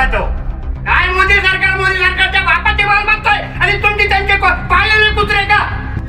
जातो। काय मोदी सरकारच्या बापाचे माल मागतोय आणि तुम्ही त्यांचे पाळलेले कुत्रे का?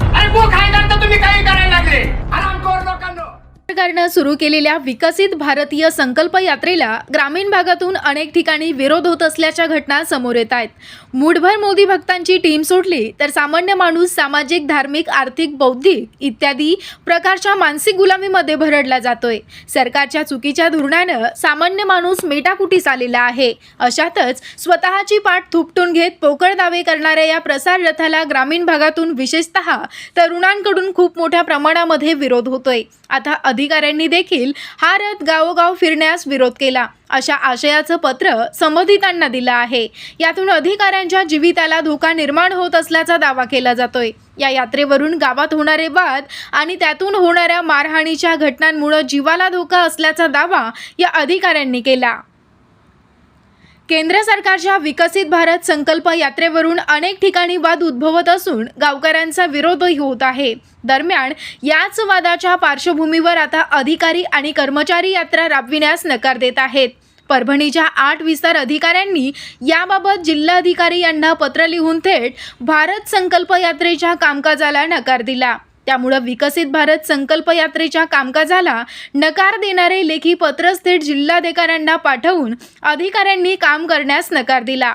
अरे गो खायला तर तुम्ही काही करायला लागले हरामखोर लोकांनो। सरकारनं सुरू केलेल्या विकसित भारतीय संकल्प यात्रेला ग्रामीण भागातून अनेक ठिकाणी विरोध होत असल्याच्या घटना समोर येत आहेत। मूठभर मोदी भक्तांची टीम सोडली तर सामान्य माणूस सामाजिक, धार्मिक, आर्थिक, बौद्धिक इत्यादी प्रकारच्या मानसिक गुलामीमध्ये भरडला जातोय। सरकारच्या चुकीच्या धोरणानं सामान्य माणूस मेटाकुटीस आलेला आहे। अशातच स्वतःची पाठ थुपटून घेत पोकळ दावे करणाऱ्या या प्रसार रथाला ग्रामीण भागातून विशेषतः तरुणांकडून खूप मोठ्या प्रमाणामध्ये विरोध होतोय। आता अधिकाऱ्यांनी देखील हा रथ गावोगाव फिरण्यास विरोध केला। अशा आशयाचं पत्र संबंधितांना दिलं आहे। यातून अधिकाऱ्यांच्या जीविताला धोका निर्माण होत असल्याचा दावा केला जातोय। या यात्रेवरून गावात होणारे वाद आणि त्यातून होणाऱ्या मारहाणीच्या घटनांमुळे जीवाला धोका असल्याचा दावा या अधिकाऱ्यांनी केला। केंद्र सरकारच्या विकसित भारत संकल्प यात्रेवरून अनेक ठिकाणी वाद उद्भवत असून गावकऱ्यांचा विरोधही होत आहे। दरम्यान याच वादाच्या पार्श्वभूमीवर आता अधिकारी आणि कर्मचारी यात्रा राबविण्यास नकार देत आहेत। परभणीच्या 8 विस्तार अधिकाऱ्यांनी याबाबत जिल्हाधिकारी यांना पत्र लिहून थेट भारत संकल्प यात्रेच्या कामकाजाला नकार दिला। त्यामुळे विकसित भारत संकल्प यात्रेच्या कामकाजाला नकार देणारे लेखी पत्रच थेट जिल्हाधिकाऱ्यांना पाठवून अधिकाऱ्यांनी काम करण्यास नकार दिला।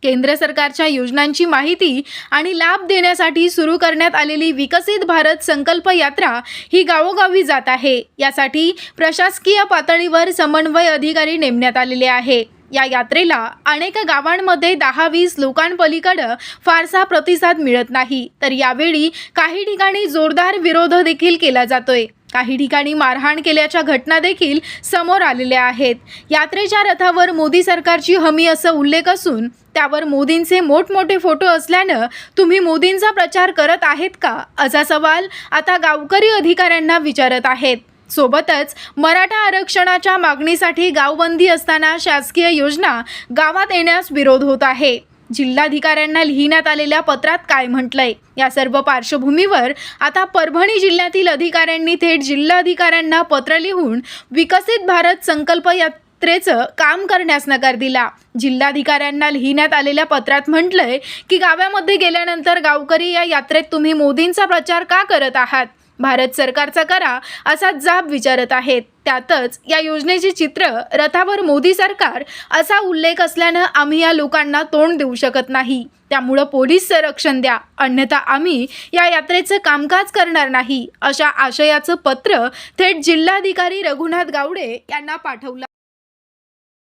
केंद्र सरकारच्या योजनांची माहिती आणि लाभ देण्यासाठी सुरू करण्यात आलेली विकसित भारत संकल्प यात्रा ही गावोगावी जात आहे। यासाठी प्रशासकीय पातळीवर समन्वय अधिकारी नेमण्यात आलेले आहे। या यात्रेला अनेक गावांमध्ये 10-20 लोकांपलीकडे फारसा प्रतिसाद मिळत नाही, तर यावेळी काही ठिकाणी जोरदार विरोध देखील केला जातोय। काही ठिकाणी मारहाण केल्याच्या घटना देखील समोर आलेल्या आहेत। यात्रेच्या रथावर मोदी सरकारची हमी असा उल्लेख असून त्यावर मोदींचे मोठमोठे फोटो असल्यानं तुम्ही मोदींचा प्रचार करत आहेत का, असा सवाल आता गावकरी अधिकाऱ्यांना विचारत आहेत। सोबतच मराठा आरक्षणाच्या मागणीसाठी गावबंदी असताना शासकीय योजना गावात येण्यास विरोध होत आहे। जिल्हाधिकाऱ्यांना लिहिण्यात आलेल्या पत्रात काय म्हटलंय, या सर्व पार्श्वभूमीवर आता परभणी जिल्ह्यातील अधिकाऱ्यांनी थेट जिल्हाधिकाऱ्यांना पत्र लिहून विकसित भारत संकल्प यात्रेचं काम करण्यास नकार दिला। जिल्हाधिकाऱ्यांना लिहिण्यात आलेल्या पत्रात म्हटलंय की गावामध्ये गेल्यानंतर गावकरी या यात्रेत तुम्ही मोदींचा प्रचार का करत आहात, भारत सरकारचा करा असा जाब विचारत आहेत। त्यातच या योजनेचे चित्र रथावर मोदी सरकार असा उल्लेख असल्यानं आम्ही या लोकांना तोंड देऊ शकत नाही। त्यामुळे पोलीस संरक्षण द्या, अन्यथा आम्ही या यात्रेचं कामकाज करणार नाही, अशा आशयाचं पत्र थेट जिल्हाधिकारी रघुनाथ गावडे यांना पाठवलं।